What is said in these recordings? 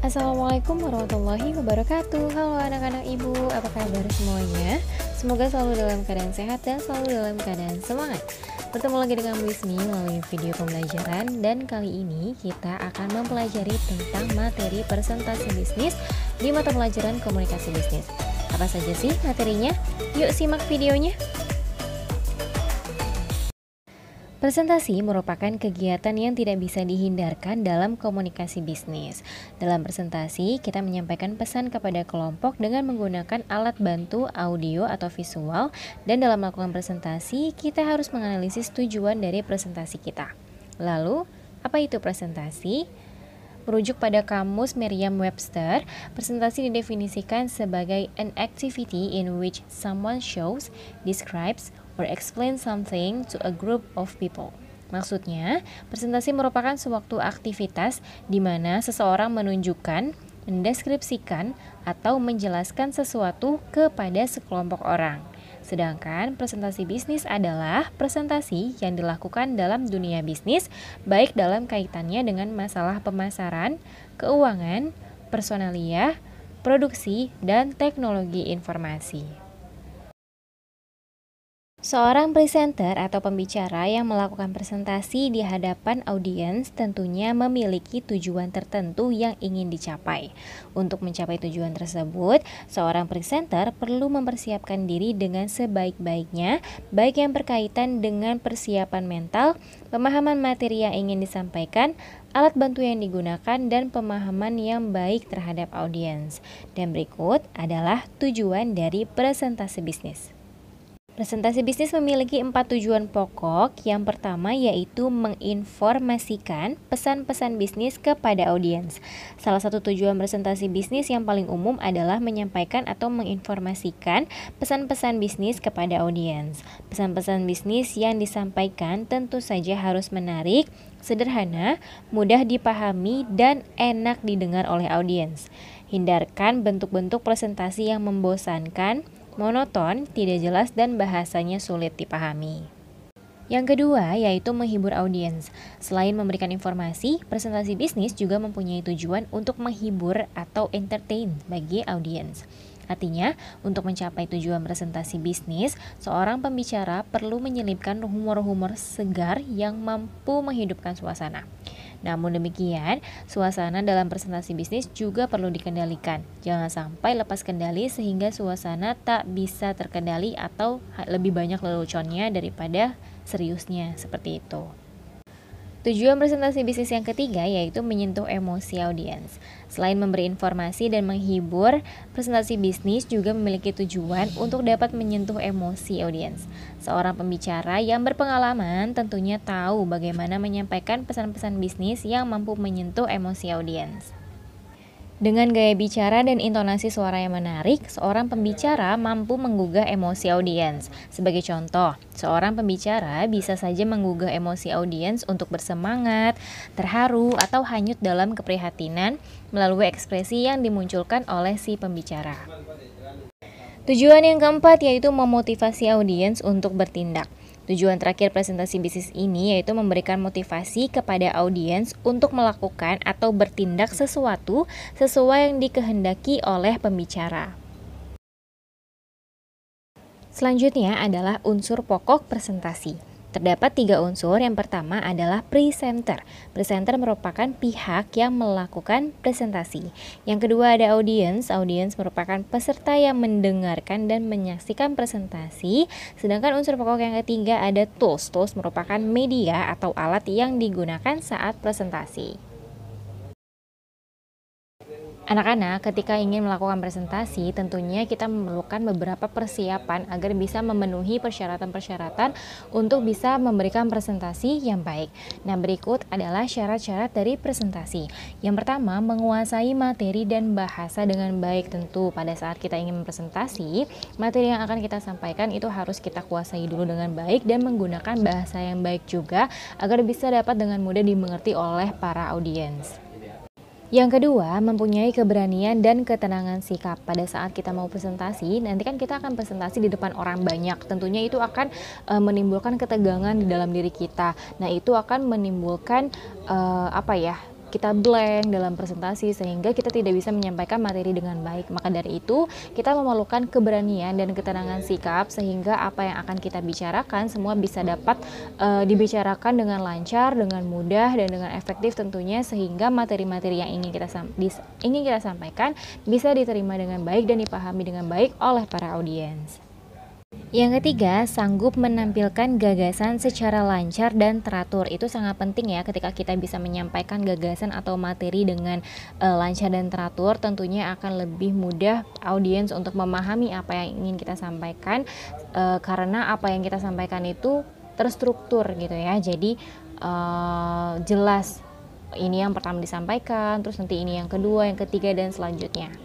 Assalamualaikum warahmatullahi wabarakatuh. Halo anak-anak ibu, apa kabar semuanya? Semoga selalu dalam keadaan sehat dan selalu dalam keadaan semangat. Bertemu lagi dengan Bu Ismi melalui video pembelajaran. Dan kali ini kita akan mempelajari tentang materi presentasi bisnis di mata pelajaran komunikasi bisnis. Apa saja sih materinya? Yuk simak videonya. Presentasi merupakan kegiatan yang tidak bisa dihindarkan dalam komunikasi bisnis. Dalam presentasi, kita menyampaikan pesan kepada kelompok dengan menggunakan alat bantu audio atau visual, dan dalam melakukan presentasi, kita harus menganalisis tujuan dari presentasi kita. Lalu, apa itu presentasi? Merujuk pada kamus Merriam-Webster, presentasi didefinisikan sebagai an activity in which someone shows, describes, or explain something to a group of people. Maksudnya, presentasi merupakan suatu aktivitas di mana seseorang menunjukkan, mendeskripsikan, atau menjelaskan sesuatu kepada sekelompok orang. Sedangkan presentasi bisnis adalah presentasi yang dilakukan dalam dunia bisnis, baik dalam kaitannya dengan masalah pemasaran, keuangan, personalia, produksi, dan teknologi informasi. Seorang presenter atau pembicara yang melakukan presentasi di hadapan audiens tentunya memiliki tujuan tertentu yang ingin dicapai. Untuk mencapai tujuan tersebut, seorang presenter perlu mempersiapkan diri dengan sebaik-baiknya, baik yang berkaitan dengan persiapan mental, pemahaman materi yang ingin disampaikan, alat bantu yang digunakan, dan pemahaman yang baik terhadap audiens. Dan berikut adalah tujuan dari presentasi bisnis. Presentasi bisnis memiliki 4 tujuan pokok. Yang pertama yaitu menginformasikan pesan-pesan bisnis kepada audiens. Salah satu tujuan presentasi bisnis yang paling umum adalah menyampaikan atau menginformasikan pesan-pesan bisnis kepada audiens. Pesan-pesan bisnis yang disampaikan tentu saja harus menarik, sederhana, mudah dipahami, dan enak didengar oleh audiens. Hindarkan bentuk-bentuk presentasi yang membosankan, monoton, tidak jelas, dan bahasanya sulit dipahami. Yang kedua yaitu menghibur audiens. Selain memberikan informasi, presentasi bisnis juga mempunyai tujuan untuk menghibur atau entertain bagi audiens. Artinya, untuk mencapai tujuan presentasi bisnis, seorang pembicara perlu menyelipkan humor-humor segar yang mampu menghidupkan suasana. Namun demikian, suasana dalam presentasi bisnis juga perlu dikendalikan. Jangan sampai lepas kendali sehingga suasana tak bisa terkendali atau lebih banyak leluconnya daripada seriusnya, seperti itu. Tujuan presentasi bisnis yang ketiga yaitu menyentuh emosi audiens. Selain memberi informasi dan menghibur, presentasi bisnis juga memiliki tujuan untuk dapat menyentuh emosi audiens. Seorang pembicara yang berpengalaman tentunya tahu bagaimana menyampaikan pesan-pesan bisnis yang mampu menyentuh emosi audiens. Dengan gaya bicara dan intonasi suara yang menarik, seorang pembicara mampu menggugah emosi audiens. Sebagai contoh, seorang pembicara bisa saja menggugah emosi audiens untuk bersemangat, terharu, atau hanyut dalam keprihatinan melalui ekspresi yang dimunculkan oleh si pembicara. Tujuan yang keempat yaitu memotivasi audiens untuk bertindak. Tujuan terakhir presentasi bisnis ini yaitu memberikan motivasi kepada audiens untuk melakukan atau bertindak sesuatu sesuai yang dikehendaki oleh pembicara. Selanjutnya adalah unsur pokok presentasi. Terdapat 3 unsur. Yang pertama adalah presenter. Presenter merupakan pihak yang melakukan presentasi. Yang kedua ada audiens. Audiens merupakan peserta yang mendengarkan dan menyaksikan presentasi. Sedangkan unsur pokok yang ketiga ada tools. Tools merupakan media atau alat yang digunakan saat presentasi. Anak-anak, ketika ingin melakukan presentasi, tentunya kita memerlukan beberapa persiapan agar bisa memenuhi persyaratan-persyaratan untuk bisa memberikan presentasi yang baik. Nah, berikut adalah syarat-syarat dari presentasi. Yang pertama, menguasai materi dan bahasa dengan baik. Tentu pada saat kita ingin presentasi, materi yang akan kita sampaikan itu harus kita kuasai dulu dengan baik dan menggunakan bahasa yang baik juga agar bisa dapat dengan mudah dimengerti oleh para audiens. Yang kedua, mempunyai keberanian dan ketenangan sikap. Pada saat kita mau presentasi, nanti kan kita akan presentasi di depan orang banyak. Tentunya itu akan menimbulkan ketegangan di dalam diri kita. Nah, itu akan menimbulkan kita blank dalam presentasi sehingga kita tidak bisa menyampaikan materi dengan baik. Maka dari itu, kita memerlukan keberanian dan ketenangan sikap sehingga apa yang akan kita bicarakan semua bisa dapat dibicarakan dengan lancar, dengan mudah, dan dengan efektif tentunya, sehingga materi-materi yang ingin kita sampaikan bisa diterima dengan baik dan dipahami dengan baik oleh para audiens. Yang ketiga, sanggup menampilkan gagasan secara lancar dan teratur. Itu sangat penting ya, ketika kita bisa menyampaikan gagasan atau materi dengan lancar dan teratur, tentunya akan lebih mudah audiens untuk memahami apa yang ingin kita sampaikan, karena apa yang kita sampaikan itu terstruktur gitu ya. Jadi jelas ini yang pertama disampaikan, terus nanti ini yang kedua, yang ketiga, dan selanjutnya.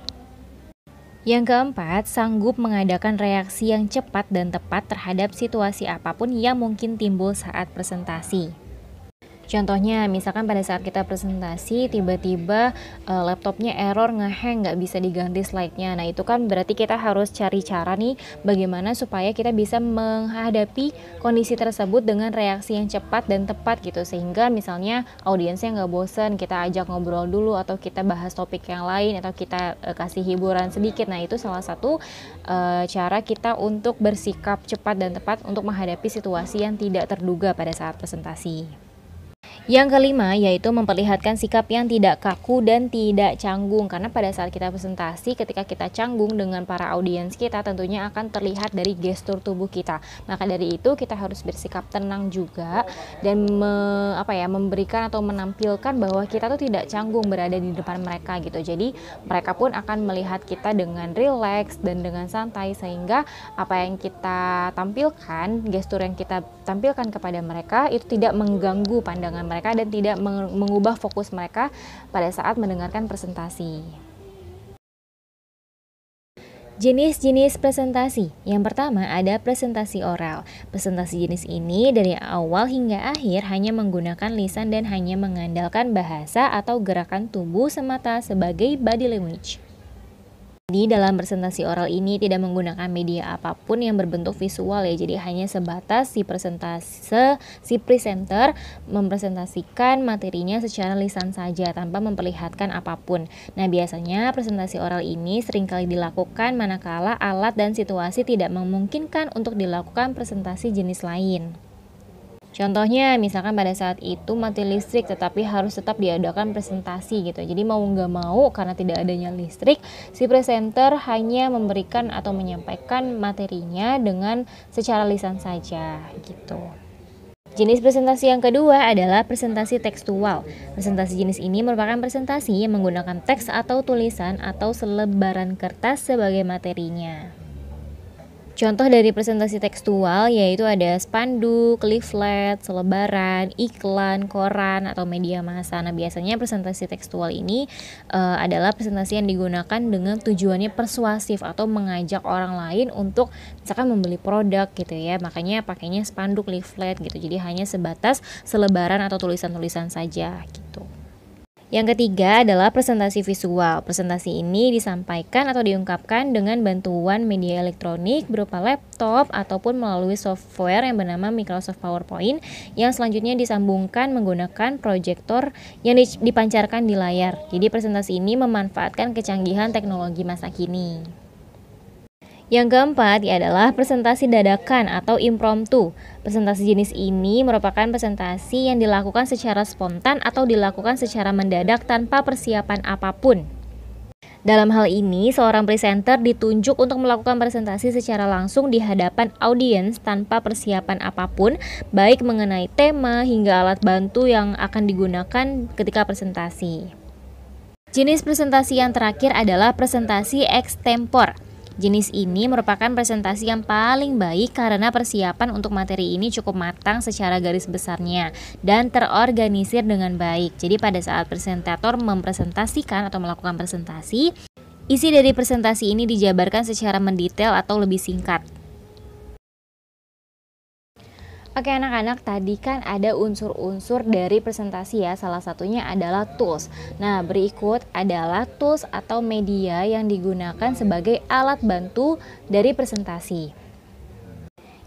Yang keempat, sanggup mengadakan reaksi yang cepat dan tepat terhadap situasi apapun yang mungkin timbul saat presentasi. Contohnya, misalkan pada saat kita presentasi, tiba-tiba laptopnya error, ngehang, nggak bisa diganti slide-nya. Nah, itu kan berarti kita harus cari cara nih, bagaimana supaya kita bisa menghadapi kondisi tersebut dengan reaksi yang cepat dan tepat gitu. Sehingga misalnya audiensnya nggak bosan, kita ajak ngobrol dulu, atau kita bahas topik yang lain, atau kita kasih hiburan sedikit. Nah, itu salah satu cara kita untuk bersikap cepat dan tepat untuk menghadapi situasi yang tidak terduga pada saat presentasi. Yang kelima, yaitu memperlihatkan sikap yang tidak kaku dan tidak canggung. Karena pada saat kita presentasi, ketika kita canggung dengan para audiens kita, tentunya akan terlihat dari gestur tubuh kita. Maka dari itu kita harus bersikap tenang juga dan memberikan atau menampilkan bahwa kita tuh tidak canggung berada di depan mereka gitu. Jadi mereka pun akan melihat kita dengan rileks dan dengan santai, sehingga apa yang kita tampilkan, gestur yang kita tampilkan kepada mereka itu tidak mengganggu pandangan mereka dan tidak mengubah fokus mereka pada saat mendengarkan presentasi. Jenis-jenis presentasi. Yang pertama ada presentasi oral. Presentasi jenis ini dari awal hingga akhir hanya menggunakan lisan dan hanya mengandalkan bahasa atau gerakan tubuh semata sebagai body language. Di dalam presentasi oral ini tidak menggunakan media apapun yang berbentuk visual ya, jadi hanya sebatas si presenter mempresentasikan materinya secara lisan saja tanpa memperlihatkan apapun. Nah, biasanya presentasi oral ini seringkali dilakukan manakala alat dan situasi tidak memungkinkan untuk dilakukan presentasi jenis lain. Contohnya misalkan pada saat itu mati listrik tetapi harus tetap diadakan presentasi gitu. Jadi mau nggak mau karena tidak adanya listrik, si presenter hanya memberikan atau menyampaikan materinya dengan secara lisan saja gitu. Jenis presentasi yang kedua adalah presentasi tekstual. Presentasi jenis ini merupakan presentasi yang menggunakan teks atau tulisan atau selebaran kertas sebagai materinya. Contoh dari presentasi tekstual yaitu ada spanduk, leaflet, selebaran, iklan, koran, atau media massa. Nah, biasanya presentasi tekstual ini adalah presentasi yang digunakan dengan tujuannya persuasif atau mengajak orang lain untuk misalkan membeli produk gitu ya. Makanya pakainya spanduk, leaflet gitu. Jadi hanya sebatas selebaran atau tulisan-tulisan saja gitu. Yang ketiga adalah presentasi visual. Presentasi ini disampaikan atau diungkapkan dengan bantuan media elektronik berupa laptop ataupun melalui software yang bernama Microsoft PowerPoint yang selanjutnya disambungkan menggunakan proyektor yang dipancarkan di layar. Jadi presentasi ini memanfaatkan kecanggihan teknologi masa kini. Yang keempat adalah presentasi dadakan atau impromptu. Presentasi jenis ini merupakan presentasi yang dilakukan secara spontan atau dilakukan secara mendadak tanpa persiapan apapun. Dalam hal ini, seorang presenter ditunjuk untuk melakukan presentasi secara langsung di hadapan audiens tanpa persiapan apapun, baik mengenai tema hingga alat bantu yang akan digunakan ketika presentasi. Jenis presentasi yang terakhir adalah presentasi extempore. Jenis ini merupakan presentasi yang paling baik karena persiapan untuk materi ini cukup matang secara garis besarnya dan terorganisir dengan baik. Jadi pada saat presentator mempresentasikan atau melakukan presentasi, isi dari presentasi ini dijabarkan secara mendetail atau lebih singkat. Oke anak-anak, tadi kan ada unsur-unsur dari presentasi ya, salah satunya adalah tools. Nah, berikut adalah tools atau media yang digunakan sebagai alat bantu dari presentasi.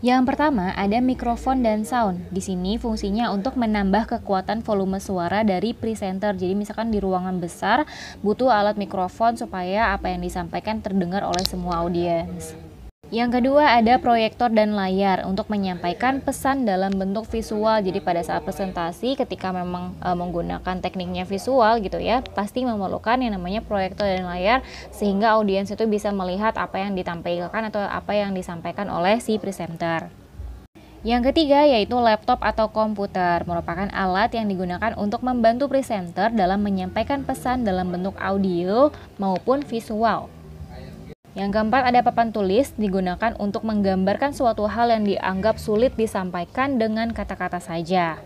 Yang pertama ada mikrofon dan sound. Di sini fungsinya untuk menambah kekuatan volume suara dari presenter. Jadi misalkan di ruangan besar butuh alat mikrofon supaya apa yang disampaikan terdengar oleh semua audiens. Yang kedua ada proyektor dan layar untuk menyampaikan pesan dalam bentuk visual. Jadi pada saat presentasi ketika memang menggunakan tekniknya visual gitu ya, pasti memerlukan yang namanya proyektor dan layar sehingga audiens itu bisa melihat apa yang ditampilkan atau apa yang disampaikan oleh si presenter. Yang ketiga yaitu laptop atau komputer, merupakan alat yang digunakan untuk membantu presenter dalam menyampaikan pesan dalam bentuk audio maupun visual. Yang keempat ada papan tulis, digunakan untuk menggambarkan suatu hal yang dianggap sulit disampaikan dengan kata-kata saja.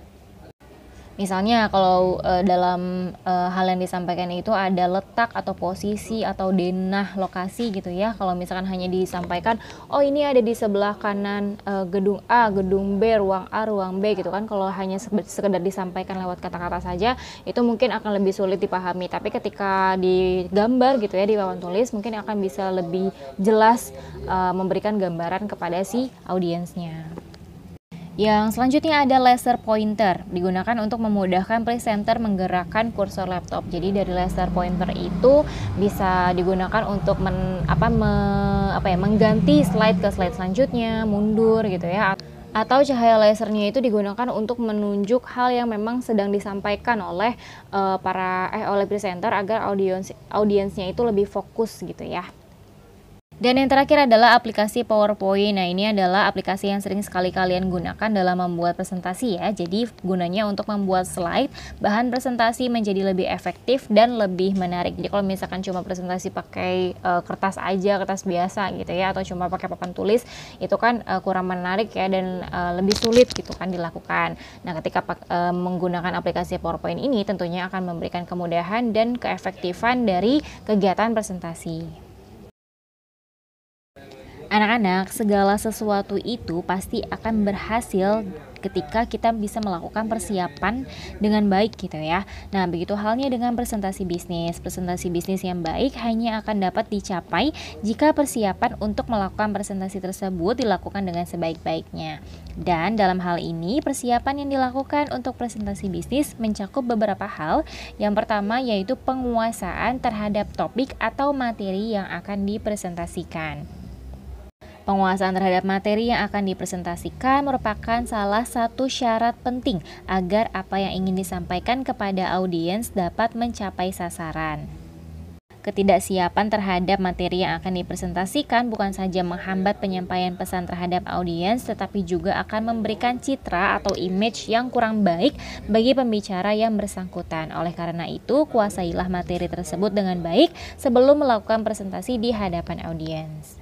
Misalnya kalau dalam hal yang disampaikan itu ada letak atau posisi atau denah lokasi gitu ya. Kalau misalkan hanya disampaikan, oh ini ada di sebelah kanan gedung A, gedung B, ruang A, ruang B gitu kan. Kalau hanya sekedar disampaikan lewat kata-kata saja, itu mungkin akan lebih sulit dipahami. Tapi ketika digambar gitu ya di papan tulis, mungkin akan bisa lebih jelas memberikan gambaran kepada si audiensnya. Yang selanjutnya ada laser pointer, digunakan untuk memudahkan presenter menggerakkan kursor laptop. Jadi dari laser pointer itu bisa digunakan untuk mengganti slide ke slide selanjutnya, mundur gitu ya. Atau cahaya lasernya itu digunakan untuk menunjuk hal yang memang sedang disampaikan oleh oleh presenter agar audiensnya itu lebih fokus gitu ya. Dan yang terakhir adalah aplikasi PowerPoint. Nah, ini adalah aplikasi yang sering sekali kalian gunakan dalam membuat presentasi ya. Jadi gunanya untuk membuat slide, bahan presentasi menjadi lebih efektif dan lebih menarik. Jadi kalau misalkan cuma presentasi pakai kertas aja, kertas biasa gitu ya, atau cuma pakai papan tulis, itu kan kurang menarik ya dan lebih sulit gitu kan dilakukan. Nah, ketika menggunakan aplikasi PowerPoint ini tentunya akan memberikan kemudahan dan keefektifan dari kegiatan presentasi. Anak-anak, segala sesuatu itu pasti akan berhasil ketika kita bisa melakukan persiapan dengan baik gitu ya. Nah, begitu halnya dengan presentasi bisnis. Presentasi bisnis yang baik hanya akan dapat dicapai jika persiapan untuk melakukan presentasi tersebut dilakukan dengan sebaik-baiknya. Dan dalam hal ini, persiapan yang dilakukan untuk presentasi bisnis mencakup beberapa hal. Yang pertama yaitu penguasaan terhadap topik atau materi yang akan dipresentasikan. Penguasaan terhadap materi yang akan dipresentasikan merupakan salah satu syarat penting agar apa yang ingin disampaikan kepada audiens dapat mencapai sasaran. Ketidaksiapan terhadap materi yang akan dipresentasikan bukan saja menghambat penyampaian pesan terhadap audiens, tetapi juga akan memberikan citra atau image yang kurang baik bagi pembicara yang bersangkutan. Oleh karena itu, kuasailah materi tersebut dengan baik sebelum melakukan presentasi di hadapan audiens.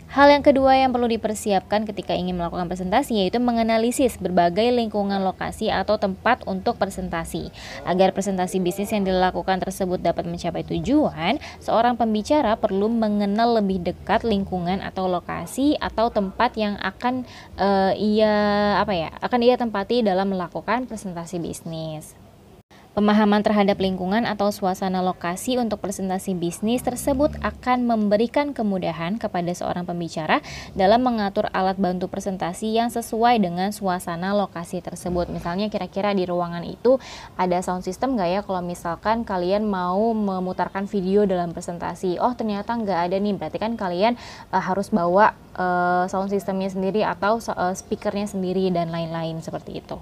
Hal yang kedua yang perlu dipersiapkan ketika ingin melakukan presentasi yaitu menganalisis berbagai lingkungan lokasi atau tempat untuk presentasi. Agar presentasi bisnis yang dilakukan tersebut dapat mencapai tujuan, seorang pembicara perlu mengenal lebih dekat lingkungan atau lokasi atau tempat yang akan ia tempati dalam melakukan presentasi bisnis. Pemahaman terhadap lingkungan atau suasana lokasi untuk presentasi bisnis tersebut akan memberikan kemudahan kepada seorang pembicara dalam mengatur alat bantu presentasi yang sesuai dengan suasana lokasi tersebut. Misalnya kira-kira di ruangan itu ada sound system nggak ya kalau misalkan kalian mau memutarkan video dalam presentasi. Oh ternyata nggak ada nih, berarti kan kalian harus bawa sound systemnya sendiri atau speakernya sendiri dan lain-lain seperti itu.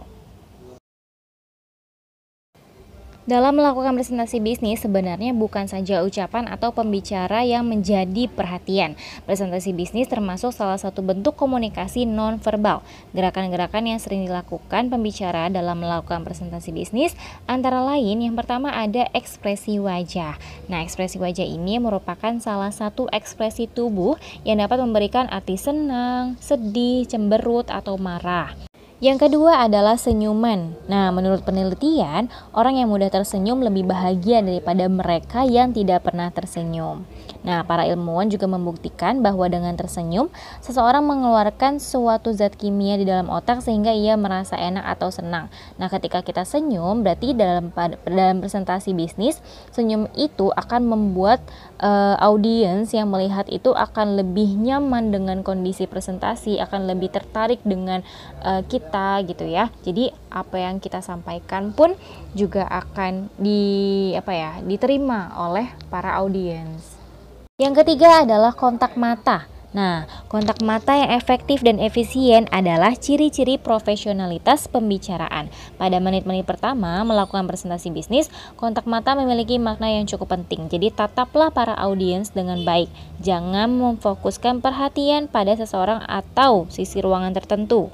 Dalam melakukan presentasi bisnis, sebenarnya bukan saja ucapan atau pembicara yang menjadi perhatian. Presentasi bisnis termasuk salah satu bentuk komunikasi non-verbal. Gerakan-gerakan yang sering dilakukan pembicara dalam melakukan presentasi bisnis, antara lain yang pertama ada ekspresi wajah. Nah, ekspresi wajah ini merupakan salah satu ekspresi tubuh yang dapat memberikan arti senang, sedih, cemberut, atau marah. Yang kedua adalah senyuman. Nah, menurut penelitian, orang yang mudah tersenyum lebih bahagia daripada mereka yang tidak pernah tersenyum. Nah, para ilmuwan juga membuktikan bahwa dengan tersenyum, seseorang mengeluarkan suatu zat kimia di dalam otak sehingga ia merasa enak atau senang. Nah, ketika kita senyum, berarti dalam presentasi bisnis, senyum itu akan membuat audiens yang melihat itu akan lebih nyaman dengan kondisi presentasi, akan lebih tertarik dengan kita gitu ya. Jadi apa yang kita sampaikan pun juga akan diterima oleh para audiens. Yang ketiga adalah kontak mata. Nah, kontak mata yang efektif dan efisien adalah ciri-ciri profesionalitas pembicaraan. Pada menit-menit pertama melakukan presentasi bisnis, kontak mata memiliki makna yang cukup penting. Jadi tataplah para audiens dengan baik. Jangan memfokuskan perhatian pada seseorang atau sisi ruangan tertentu,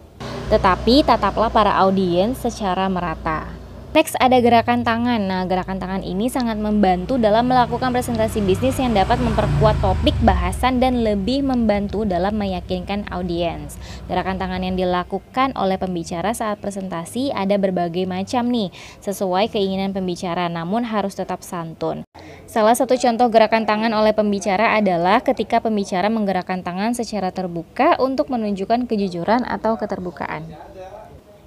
tetapi tataplah para audiens secara merata. Next ada gerakan tangan. Nah, gerakan tangan ini sangat membantu dalam melakukan presentasi bisnis yang dapat memperkuat topik bahasan dan lebih membantu dalam meyakinkan audiens. Gerakan tangan yang dilakukan oleh pembicara saat presentasi ada berbagai macam nih, sesuai keinginan pembicara, namun harus tetap santun. Salah satu contoh gerakan tangan oleh pembicara adalah ketika pembicara menggerakkan tangan secara terbuka untuk menunjukkan kejujuran atau keterbukaan.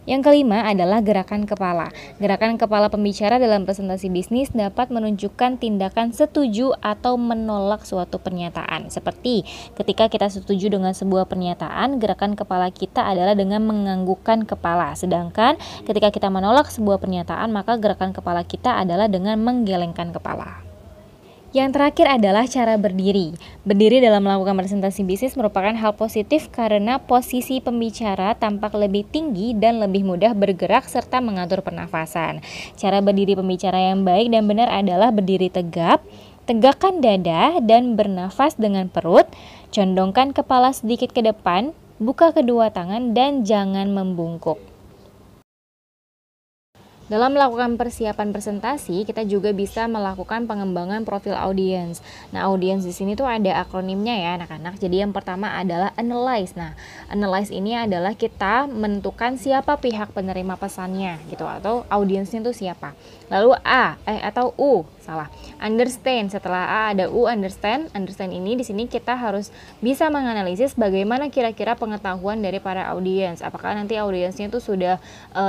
Yang kelima adalah gerakan kepala. Gerakan kepala pembicara dalam presentasi bisnis dapat menunjukkan tindakan setuju atau menolak suatu pernyataan. Seperti ketika kita setuju dengan sebuah pernyataan, gerakan kepala kita adalah dengan menganggukkan kepala. Sedangkan ketika kita menolak sebuah pernyataan, maka gerakan kepala kita adalah dengan menggelengkan kepala. Yang terakhir adalah cara berdiri. Berdiri dalam melakukan presentasi bisnis merupakan hal positif karena posisi pembicara tampak lebih tinggi dan lebih mudah bergerak serta mengatur pernafasan. Cara berdiri pembicara yang baik dan benar adalah berdiri tegap, tegakkan dada dan bernafas dengan perut, condongkan kepala sedikit ke depan, buka kedua tangan dan jangan membungkuk. Dalam melakukan persiapan presentasi, kita juga bisa melakukan pengembangan profil audiens. Nah, audiens di sini tuh ada akronimnya ya, anak-anak. Jadi yang pertama adalah analyze. Nah, analyze ini adalah kita menentukan siapa pihak penerima pesannya gitu, atau audiensnya tuh siapa. Lalu understand. Setelah A ada U, understand. Understand ini di sini kita harus bisa menganalisis bagaimana kira-kira pengetahuan dari para audiens. Apakah nanti audiensnya tuh sudah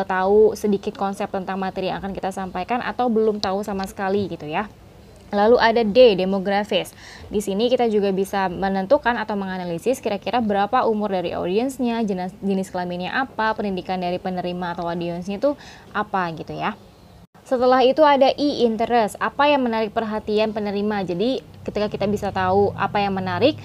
tahu sedikit konsep tentang materi yang akan kita sampaikan atau belum tahu sama sekali gitu ya. Lalu ada D, demografis. Di sini kita juga bisa menentukan atau menganalisis kira-kira berapa umur dari audiensnya, jenis kelaminnya apa, pendidikan dari penerima atau audiensnya itu apa gitu ya. Setelah itu ada I, interest. Apa yang menarik perhatian penerima. Jadi ketika kita bisa tahu apa yang menarik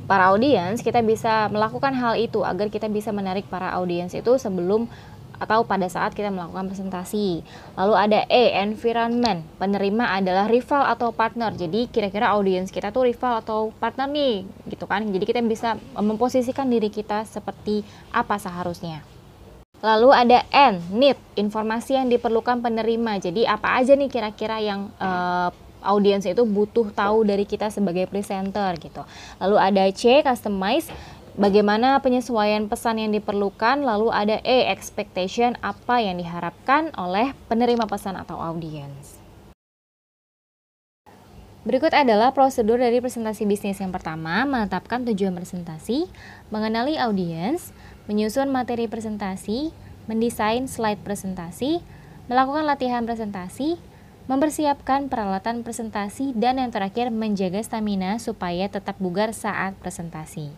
para audiens, kita bisa melakukan hal itu agar kita bisa menarik para audiens itu sebelum atau pada saat kita melakukan presentasi. Lalu ada E, environment. Penerima adalah rival atau partner. Jadi kira-kira audiens kita tuh rival atau partner nih, gitu kan. Jadi kita bisa memposisikan diri kita seperti apa seharusnya. Lalu ada N, need, informasi yang diperlukan penerima. Jadi apa aja nih kira-kira yang audiens itu butuh tahu dari kita sebagai presenter gitu. Lalu ada C, customize, bagaimana penyesuaian pesan yang diperlukan. Lalu ada E, expectation, apa yang diharapkan oleh penerima pesan atau audiens. Berikut adalah prosedur dari presentasi bisnis. Yang pertama, menetapkan tujuan presentasi, mengenali audiens, menyusun materi presentasi, mendesain slide presentasi, melakukan latihan presentasi, mempersiapkan peralatan presentasi, dan yang terakhir menjaga stamina supaya tetap bugar saat presentasi.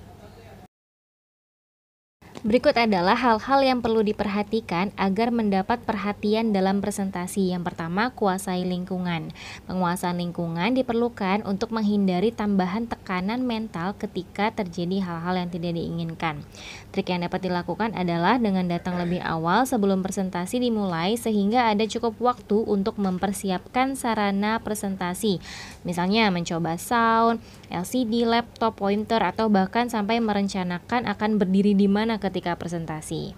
Berikut adalah hal-hal yang perlu diperhatikan agar mendapat perhatian dalam presentasi. Yang pertama, kuasai lingkungan. Penguasaan lingkungan diperlukan untuk menghindari tambahan tekanan mental ketika terjadi hal-hal yang tidak diinginkan. Trik yang dapat dilakukan adalah dengan datang lebih awal sebelum presentasi dimulai sehingga ada cukup waktu untuk mempersiapkan sarana presentasi. Misalnya mencoba sound, LCD, laptop, pointer, atau bahkan sampai merencanakan akan berdiri di mana ketika presentasi.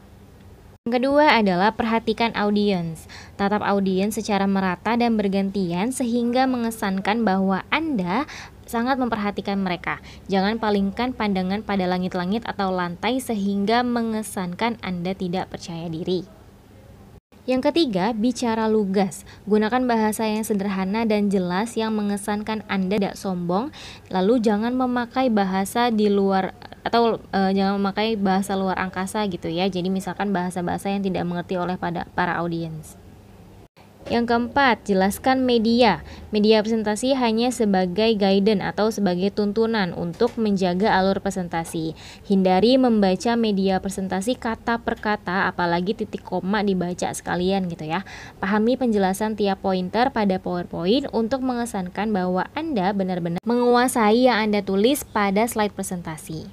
Yang kedua adalah perhatikan audiens. Tatap audiens secara merata dan bergantian sehingga mengesankan bahwa Anda sangat memperhatikan mereka. Jangan palingkan pandangan pada langit-langit atau lantai sehingga mengesankan Anda tidak percaya diri. Yang ketiga, bicara lugas. Gunakan bahasa yang sederhana dan jelas yang mengesankan Anda tidak sombong. Lalu jangan memakai bahasa di luar atau jangan memakai bahasa luar angkasa gitu ya. Jadi misalkan bahasa-bahasa yang tidak mengerti oleh para audiens. Yang keempat, jelaskan media. Media presentasi hanya sebagai guidance atau sebagai tuntunan untuk menjaga alur presentasi. Hindari membaca media presentasi kata per kata, apalagi titik koma dibaca sekalian gitu ya. Pahami penjelasan tiap pointer pada PowerPoint untuk mengesankan bahwa Anda benar-benar menguasai yang Anda tulis pada slide presentasi.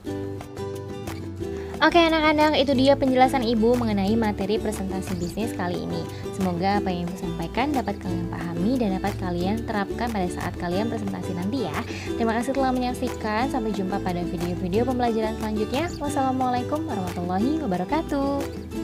Oke anak-anak, itu dia penjelasan Ibu mengenai materi presentasi bisnis kali ini. Semoga apa yang Ibu sampaikan dapat kalian pahami dan dapat kalian terapkan pada saat kalian presentasi nanti ya. Terima kasih telah menyaksikan, sampai jumpa pada video-video pembelajaran selanjutnya. Wassalamualaikum warahmatullahi wabarakatuh.